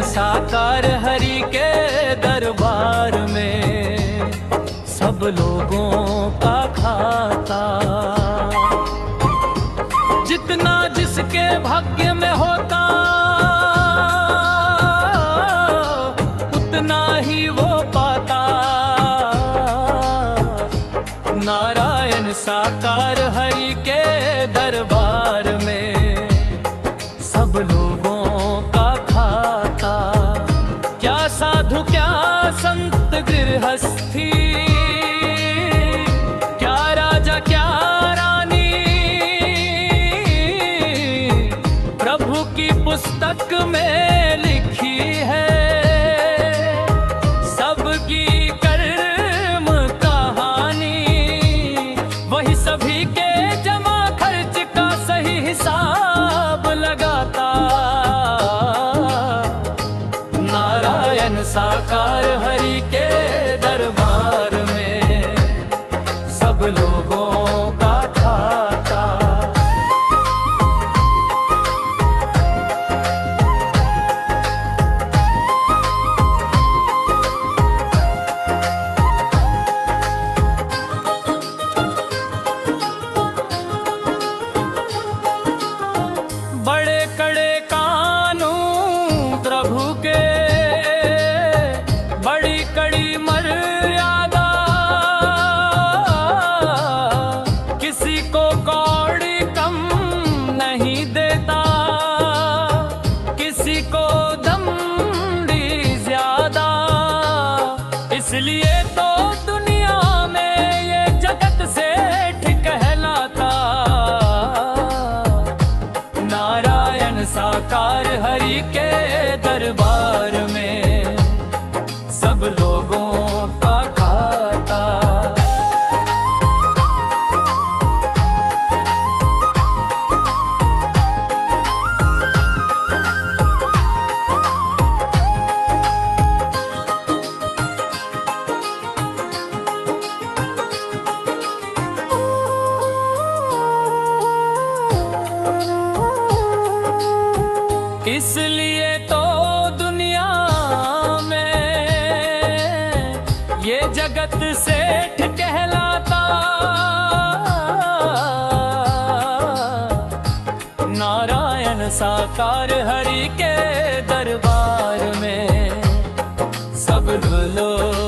साकार हरि के दरबार में सब लोगों का खाता। जितना जिसके भाग्य में होता उतना ही वो पाता। नारायण साकार हरि के दरबार में सब लोगों का खाता। क्या साधु क्या संत गृहस्थी, क्या राजा क्या रानी, प्रभु की पुस्तक में लिखी है सबकी कर्म कहानी। वही सभी के जमा खर्च का सही हिसाब लगाता। नारायण साकार हरि के दरबार में सब लोगों का खाता। बड़े कड़े कानून प्रभु के, बड़ी कड़ी मर्यादा। किसी को कौड़ी कम नहीं देता, किसी को दंडी ज्यादा। इसलिए तो दुनिया में ये जगत सेठ कहलाता। नारायण साकार हरि के दरबार में सब लोगों का खाता। इसलिए तो दुनिया में ये जगत सेठ कहलाता। नारायण साकार हरि के दरबार में सब लोग